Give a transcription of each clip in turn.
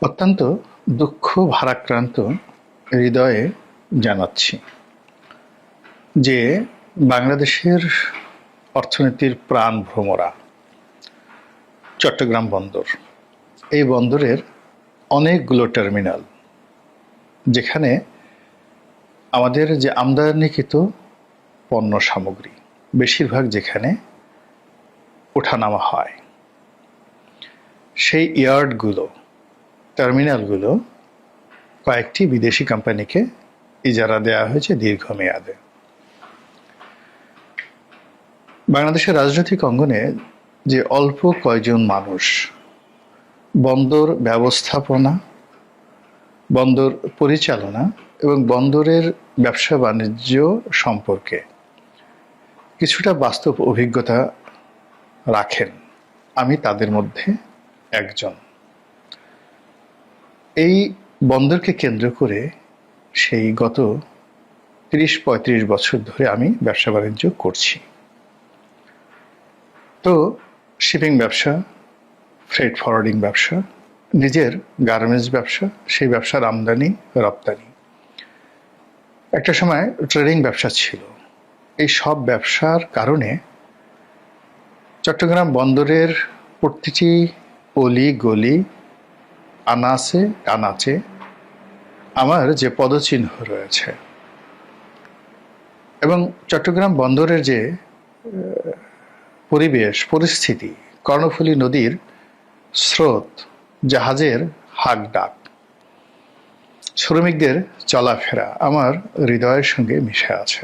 অত্যন্ত দুঃখ ভারাক্রান্ত হৃদয়ে জানাচ্ছি যে বাংলাদেশের অর্থনীতির প্রাণভ্রমরা চট্টগ্রাম বন্দর, এই বন্দরের অনেকগুলো টার্মিনাল, যেখানে আমাদের যে আমদানিকৃত পণ্য সামগ্রী বেশিরভাগ যেখানে ওঠানামা হয়, সেই ইয়ার্ডগুলো, টার্মিনালগুলো কয়েকটি বিদেশি কোম্পানিকে ইজারা দেওয়া হয়েছে দীর্ঘমেয়াদে। বাংলাদেশের রাজনৈতিক অঙ্গনে যে অল্প কয়জন মানুষ বন্দর ব্যবস্থাপনা, বন্দর পরিচালনা এবং বন্দরের ব্যবসা বাণিজ্য সম্পর্কে কিছুটা বাস্তব অভিজ্ঞতা রাখেন, আমি তাদের মধ্যে একজন। এই বন্দরকে কেন্দ্র করে সেই গত ৩০-৩৫ বছর ধরে আমি ব্যবসা বাণিজ্য করছি। তো শিপিং ব্যবসা, ফ্রেট ফরওয়ার্ডিং ব্যবসা, নিজের গার্মেন্টস ব্যবসা, সেই ব্যবসার আমদানি রপ্তানি, একটা সময় ট্রেডিং ব্যবসা ছিল। এই সব ব্যবসার কারণে চট্টগ্রাম বন্দরের প্রতিটি অলি গলি, আনাচে কানাচে আমার যে পদচিহ্ন রয়েছে, এবং চট্টগ্রাম বন্দরের যে পরিবেশ পরিস্থিতি, কর্ণফুলী নদীর স্রোত, জাহাজের হাক ডাক, শ্রমিকদের চলাফেরা আমার হৃদয়ের সঙ্গে মিশে আছে।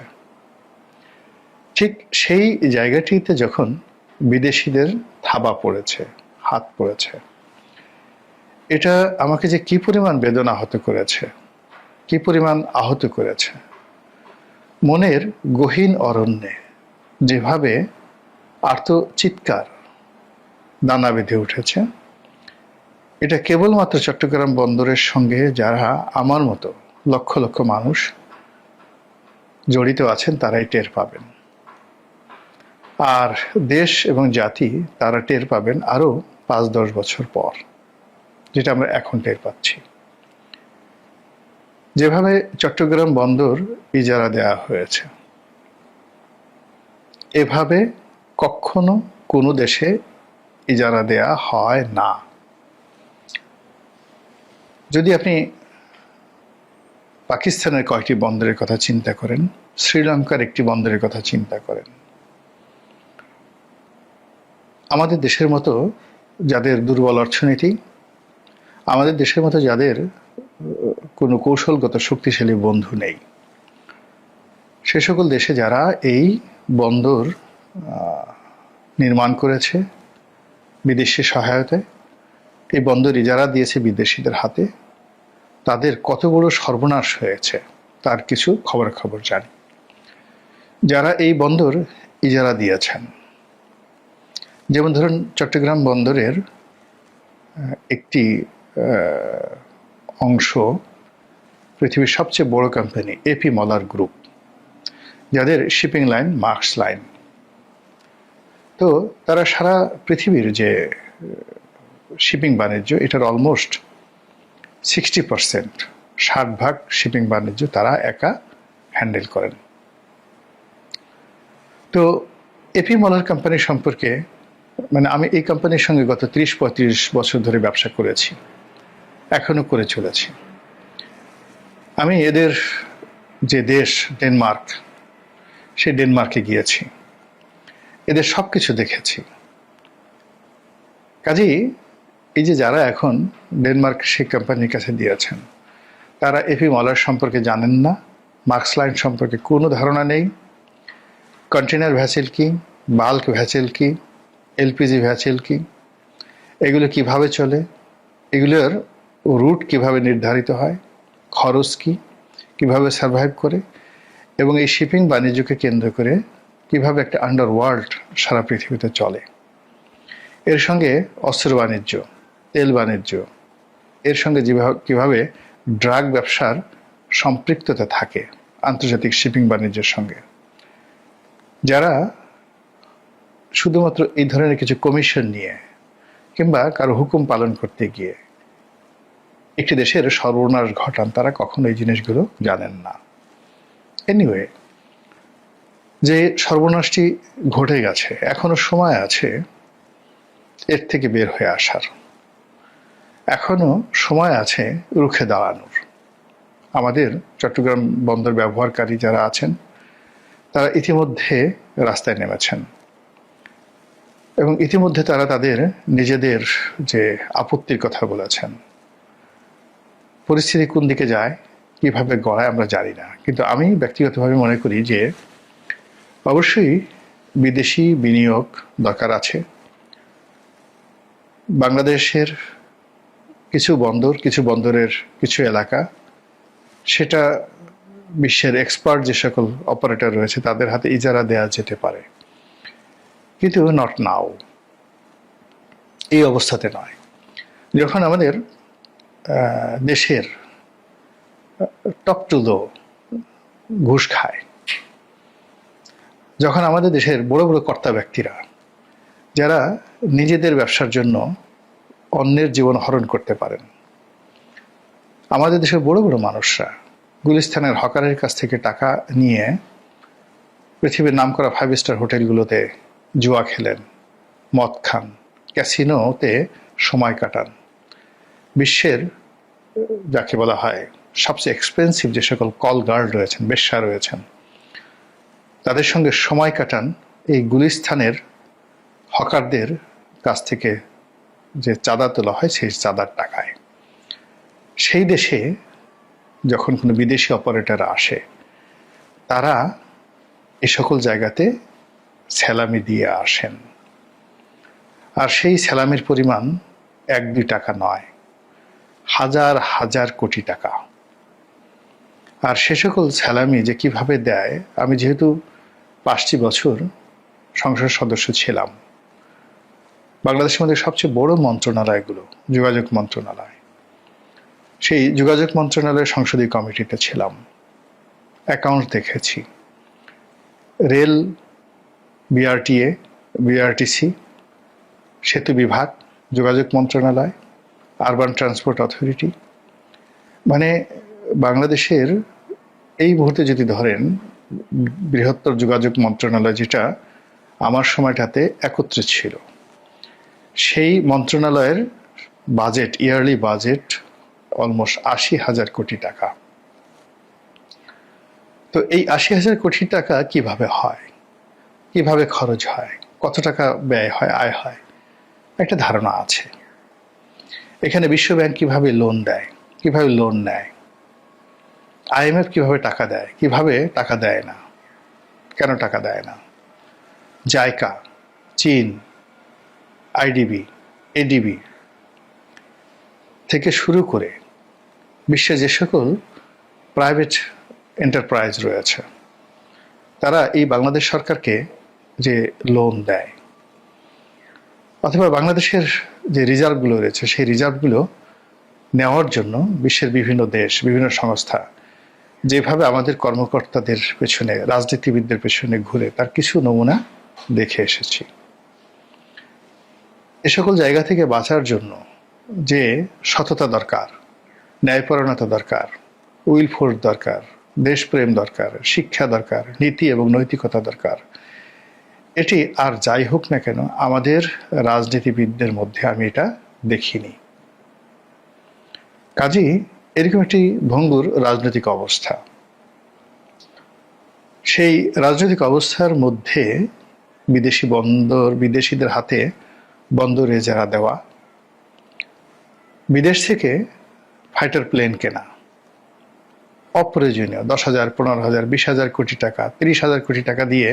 ঠিক সেই জায়গাটিতে যখন বিদেশিদের থাবা পড়েছে, হাত পড়েছে, এটা আমাকে যে কি পরিমাণ বেদনা আহত করেছে, কি পরিমাণ আহত করেছে, মনের গহীন অরণ্যে যেভাবে আর্তচিৎকার দানা বেঁধে উঠেছে, এটা কেবলমাত্র চট্টগ্রাম বন্দরের সঙ্গে যারা আমার মতো লক্ষ লক্ষ মানুষ জড়িত আছেন তারাই টের পাবেন। আর দেশ এবং জাতি তারা টের পাবেন আরো ৫-১০ বছর পর, যেটা আমরা এখন টের পাচ্ছি। যেভাবে চট্টগ্রাম বন্দর ইজারা দেওয়া হয়েছে, এভাবে কখনো কোনো দেশে ইজারা দেয়া হয় না। যদি আপনি পাকিস্তানের কয়েকটি বন্দরের কথা চিন্তা করেন, শ্রীলঙ্কার একটি বন্দরের কথা চিন্তা করেন, আমাদের দেশের মতো যাদের দুর্বল অর্থনীতি, আমাদের দেশের মতো যাদের কোনো কৌশলগত শক্তিশালী বন্ধু নেই, সে সকল দেশে যারা এই বন্দর নির্মাণ করেছে বিদেশি সহায়তায়, এই বন্দর ইজারা দিয়েছে বিদেশিদের হাতে, তাদের কত বড় সর্বনাশ হয়েছে তার কিছু খবর জানি। যারা এই বন্দর ইজারা দিয়েছেন, যেমন ধরুন চট্টগ্রাম বন্দরের একটি অংশ পৃথিবীর সবচেয়ে বড় কোম্পানি এপি মলার গ্রুপ, যাদের শিপিং লাইন মার্কস লাইন। তো তারা সারা পৃথিবীর যে শিপিং বাণিজ্য, এটার অলমোস্ট 60%, 60% শিপিং বাণিজ্য তারা একা হ্যান্ডেল করেন। তো এপি মলার কোম্পানি সম্পর্কে, মানে আমি এই কোম্পানির সঙ্গে গত ৩০-৩৫ বছর ধরে ব্যবসা করেছি, এখনো করে চলেছি। আমি এদের যে দেশ ডেনমার্ক, সেই ডেনমার্কে গিয়েছি, এদের সব কিছু দেখেছি। কাজেই এই যে যারা এখন ডেনমার্ক সেই কোম্পানির কাছে দিয়েছেন, তারা এপি মলার সম্পর্কে জানেন না, মার্কস লাইন সম্পর্কে কোনো ধারণা নেই, কন্টেনার ভ্যাসেল কি, বাল্ক ভ্যাসেল কি, এলপিজি ভ্যাসেল কি, এগুলো কিভাবে চলে, এগুলোর রুট কিভাবে নির্ধারিত হয়, খরচ কি, কিভাবে সার্ভাইভ করে, এবং এই শিপিং বাণিজ্যকে কেন্দ্র করে কিভাবে একটা আন্ডারওয়ার্ল্ড সারা পৃথিবীতে চলে। এর সঙ্গে অস্ত্র বাণিজ্য, তেল বাণিজ্য, এর সঙ্গে কিভাবে ড্রাগ ব্যবসার সম্পৃক্ততা থাকে আন্তর্জাতিক শিপিং বাণিজ্যের সঙ্গে। যারা শুধুমাত্র এই ধরনের কিছু কমিশন নিয়ে কিংবা কারো হুকুম পালন করতে গিয়ে একটি দেশের সর্বনাশ ঘটান, তারা কখনো এই জিনিসগুলো জানেন না। এনিওয়ে, যে সর্বনাশটি ঘটে গেছে, এখনো সময় আছে এর থেকে বের হয়ে আসার, এখনো সময় আছে রুখে দাঁড়ানোর। আমাদের চট্টগ্রাম বন্দর ব্যবহারকারী যারা আছেন তারা ইতিমধ্যে রাস্তায় নেমেছেন এবং ইতিমধ্যে তারা তাদের নিজেদের যে আপত্তির কথা বলেছেন। পরিস্থিতি কোন দিকে যায়, কিভাবে গড়ায় আমরা জানি না, কিন্তু আমি ব্যক্তিগতভাবে মনে করি যে অবশ্যই বিদেশি বিনিয়োগ দরকার আছে। বাংলাদেশের কিছু বন্দর, কিছু বন্দরের কিছু এলাকা, সেটা বিশ্বের এক্সপার্ট যে সকল অপারেটর রয়েছে তাদের হাতে ইজারা দেওয়া যেতে পারে, কিন্তু নট নাও, এই অবস্থাতে নয়। যখন আমাদের দেশের টপ টু লো ঘুষ খায়, যখন আমাদের দেশের বড় বড় কর্তা ব্যক্তিরা যারা নিজেদের ব্যবসার জন্য অন্যের জীবন হরণ করতে পারেন, আমাদের দেশের বড় বড় মানুষরা গুলিস্তানের হকারের কাছ থেকে টাকা নিয়ে পৃথিবীর নামকরা 5 স্টার হোটেলগুলোতে জুয়া খেলেন, মদ খান, ক্যাসিনোতে সময় কাটান, বিশ্বের যাকে বলা হয় সবচেয়ে এক্সপেন্সিভ যে সকল কল গার্ড রয়েছেন, বেশ্যা রয়েছেন, তাদের সঙ্গে সময় কাটান এই গুলিস্তানের হকারদের কাছ থেকে যে চাঁদা তোলা হয় সেই চাঁদার টাকায়। সেই দেশে যখন কোনো বিদেশি অপারেটর আসে, তারা এ সকল জায়গাতে স্যালামি দিয়ে আসেন, আর সেই স্যালামির পরিমাণ 1-2 টাকা নয়, হাজার হাজার কোটি টাকা। আর সে সকল স্যালামি যে কিভাবে দেয়, আমি যেহেতু 5টি বছর সংসদ সদস্য ছিলাম, বাংলাদেশের মধ্যে সবচেয়ে বড় মন্ত্রণালয়গুলো যোগাযোগ মন্ত্রণালয়, সেই যোগাযোগ মন্ত্রণালয়ের সংসদীয় কমিটিতে ছিলাম, অ্যাকাউন্ট দেখেছি, রেল, বিআরটিএ, বিআরটিসি, সেতু বিভাগ, যোগাযোগ মন্ত্রণালয়, আরবান ট্রান্সপোর্ট অথরিটি, মানে বাংলাদেশের এই মুহূর্তে যদি ধরেন বৃহত্তর যোগাযোগ মন্ত্রণালয় যেটা আমার সময়টাতে একত্রে ছিল, সেই মন্ত্রণালয়ের বাজেট, ইয়ারলি বাজেট অলমোস্ট 80,000 কোটি টাকা। তো এই 80,000 কোটি টাকা কিভাবে হয়, কিভাবে খরচ হয়, কত টাকা ব্যয় হয়, আয় হয়, একটা ধারণা আছে। এখানে বিশ্বব্যাংক কিভাবে লোন দেয়, কিভাবে লোন নেয়, আইএমএফ কিভাবে টাকা দেয়, কিভাবে টাকা দেয় না, কেন টাকা দেয় না, জাইকা, চীন, আইডিবি, এডিবি থেকে শুরু করে বিশ্বে যে সকল প্রাইভেট এন্টারপ্রাইজ রয়েছে, তারা এই বাংলাদেশ সরকারকে যে লোন দেয়, অথবা বাংলাদেশের যে রিজার্ভগুলো রয়েছে সেই রিজার্ভগুলো নেওয়ার জন্য বিশ্বের বিভিন্ন দেশ, বিভিন্ন সংস্থা যেভাবে আমাদের কর্মকর্তাদের পেছনে, রাজনীতিবিদদের পেছনে ঘুরে, তার কিছু নমুনা দেখে এসেছি। এ সকল জায়গা থেকে বাঁচার জন্য যে সততা দরকার, ন্যায়পরায়ণতা দরকার, উইল ফোর্স দরকার, দেশপ্রেম দরকার, শিক্ষা দরকার, নীতি এবং নৈতিকতা দরকার, এটি আর যাই হোক না কেন আমাদের রাজনীতিবিদদের মধ্যে আমি এটা দেখিনি। কাজেই এরকম একটি ভঙ্গুর রাজনৈতিক অবস্থা, সেই রাজনৈতিক অবস্থার মধ্যে বিদেশি বন্দর, বিদেশিদের হাতে বন্দরে যারা দেওয়া, বিদেশ থেকে ফাইটার প্লেন কেনা, অপ্রয়োজনীয় 10,000, 15,000, 20,000 কোটি টাকা, 30,000 কোটি টাকা দিয়ে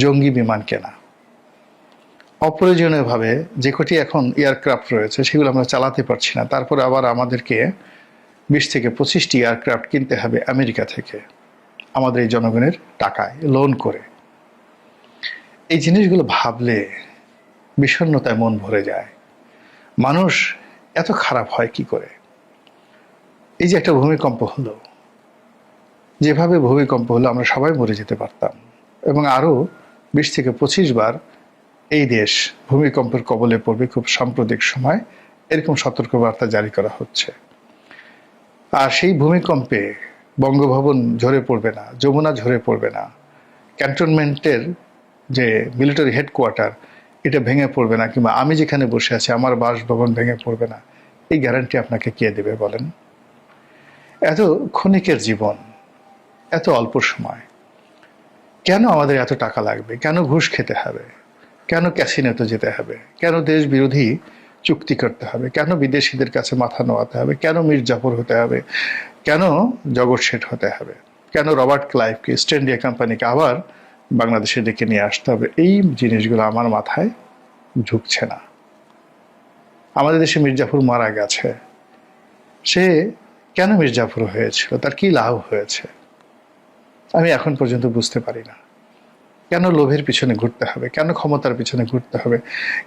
জঙ্গি বিমান কেনা, অপ্রয়োজনীয়ভাবে যে কটি এখন এয়ারক্রাফট রয়েছে সেগুলো আমরা চালাতে পারছি না, তারপরে আবার আমাদেরকে 20 থেকে 25টি এয়ারক্রাফট কিনতে হবে আমেরিকা থেকে আমাদের এই জনগণের টাকায় লোন করে। এই জিনিসগুলো ভাবলে বিষণ্ণতায় মন ভরে যায়। মানুষ এত খারাপ হয় কি করে? এই যে একটা ভূমিকম্প হলো, যেভাবে ভূমিকম্প হলো আমরা সবাই মরে যেতে পারতাম, এবং আরো 20 থেকে 25 বার এই দেশ ভূমিকম্পের কবলে পড়বে খুব সাম্প্রতিক সময়, এরকম সতর্কবার্তা জারি করা হচ্ছে। আর সেই ভূমিকম্পে বঙ্গভবন ঝরে পড়বে না, যমুনা ঝরে পড়বে না, ক্যান্টনমেন্টের যে মিলিটারি হেডকোয়ার্টার এটা ভেঙে পড়বে না, কিংবা আমি যেখানে বসে আছি আমার বাসভবন ভেঙে পড়বে না, এই গ্যারান্টি আপনাকে কে দেবে বলেন? এত ক্ষণিকের জীবন, এত অল্প সময়, কেন আমাদের এত টাকা লাগবে? কেন ঘুষ খেতে হবে? কেন ক্যাসিনোতে যেতে হবে? কেন দেশ বিরোধী চুক্তি করতে হবে? কেন বিদেশিদের কাছে মাথা নোয়াতে হবে? কেন মীর জাফর হতে হবে? কেন জগৎ শেঠ হতে হবে? কেন রবার্ট ক্লাইভকে, ইস্ট ইন্ডিয়া কোম্পানিকে আবার বাংলাদেশে ডেকে নিয়ে আসতে হবে? এই জিনিসগুলো আমার মাথায় ঢুকছে না। আমাদের দেশে মীর জাফর মারা গেছে, সে কেন মীর জাফর হয়েছিল? তার কি লাভ হয়েছে? আমি এখন পর্যন্ত বুঝতে পারি না। কেন লোভের পিছনে ঘুরতে হবে? কেন ক্ষমতার পিছনে ঘুরতে হবে?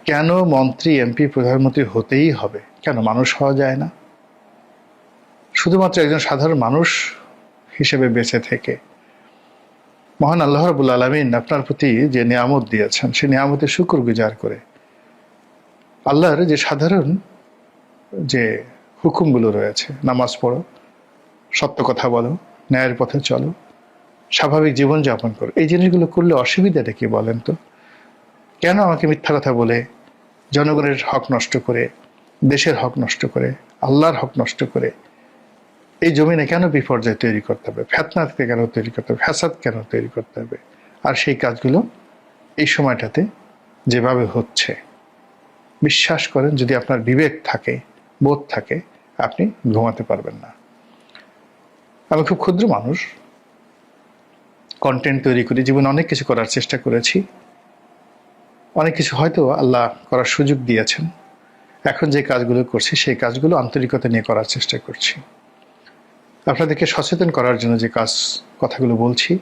কেন মন্ত্রী, এমপি, প্রধানমন্ত্রী হতেই হবে? কেন মানুষ হওয়া যায় না? শুধুমাত্র একজন সাধারণ মানুষ হিসেবে বেঁচে থেকে মহান আল্লাহ রাব্বুল আলামিন আপনার প্রতি যে নিয়ামত দিয়েছেন, সেই নিয়ামতের শুকর গুজার করে আল্লাহর যে সাধারণ যে হুকুমগুলো রয়েছে, নামাজ পড়ো, সত্য কথা বলো, ন্যায়ের পথে চলো, স্বাভাবিক জীবনযাপন করো, এই জিনিসগুলো করলে অসুবিধাটা কি বলেন তো? কেন আমাকে মিথ্যা কথা বলে, জনগণের হক নষ্ট করে, দেশের হক নষ্ট করে, আল্লাহর হক নষ্ট করে এই জমিনে কেন বিপর্যয় তৈরি করতে হবে? ফেতনাকে কেন তৈরি করতে হবে? ফ্যাসাদ কেন তৈরি করতে হবে? আর সেই কাজগুলো এই সময়টাতে যেভাবে হচ্ছে, বিশ্বাস করেন, যদি আপনার বিবেক থাকে, বোধ থাকে, আপনি ঘুমাতে পারবেন না। আমি খুব ক্ষুদ্র মানুষ, কন্টেন্ট তৈরি করি, জীবনে অনেক কিছু করার চেষ্টা করেছি, অনেক কিছু হয়তো আল্লাহ করার সুযোগ দিয়েছেন। এখন যে কাজগুলো করছি সেই কাজগুলো আন্তরিকতা নিয়ে করার চেষ্টা করছি। আপনাদেরকে সচেতন করার জন্য যে কথাগুলো বলছি,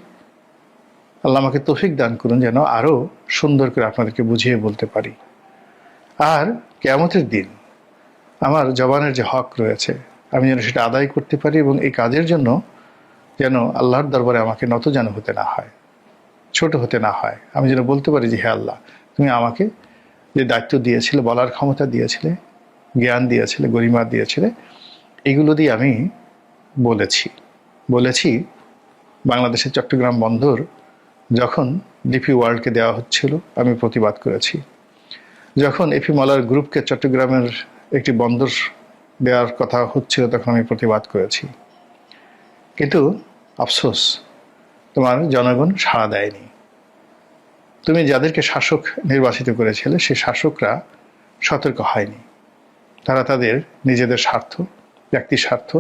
আল্লাহ আমাকে তৌফিক দান করুন যেন আরো সুন্দর করে আপনাদেরকে বুঝিয়ে বলতে পারি। আর কিয়ামতের দিন আমার জবানের যে হক রয়েছে আমি যেন সেটা আদায় করতে পারি, এবং এই কাজের জন্য যেন আল্লাহর দরবারে আমাকে নত যেন হতে না হয়, ছোট হতে না হয়। আমি যেন বলতে পারি যে, হে আল্লাহ, তুমি আমাকে যে দায়িত্ব দিয়েছিলে, বলার ক্ষমতা দিয়েছিলে, জ্ঞান দিয়েছিলে, গরিমা দিয়েছিলে, এগুলো দিয়ে আমি বলেছি বাংলাদেশের চট্টগ্রাম বন্দর যখন ডিপি ওয়ার্ল্ডকে দেওয়া হচ্ছিল আমি প্রতিবাদ করেছি। যখন এফি মলার গ্রুপকে চট্টগ্রামের একটি বন্দর দেওয়ার কথা হচ্ছিল তখন আমি প্রতিবাদ করেছি। কিন্তু আফসোস, তোমার জনগণ সাড়া দেয়নি। তুমি যাদেরকে শাসক নির্বাচিত করেছিলে সেই শাসকরা সতর্ক হয়নি। তারা তাদের নিজেদের স্বার্থ, ব্যক্তির স্বার্থ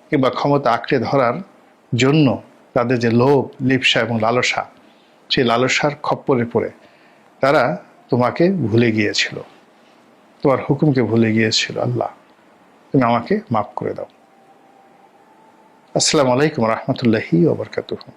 কিংবা ক্ষমতা আঁকড়ে ধরার জন্য তাদের যে লোভ, লিপ্সা এবং লালসা, সেই লালসার খপ্পরে পড়ে তারা তোমাকে ভুলে গিয়েছিল, তোমার হুকুমকে ভুলে গিয়েছিল। আল্লাহ, তুমি আমাকে মাফ করে দাও। আসসালামু আলাইকুম রহমতুল্লাহি ওয়া বারাকাতুহু।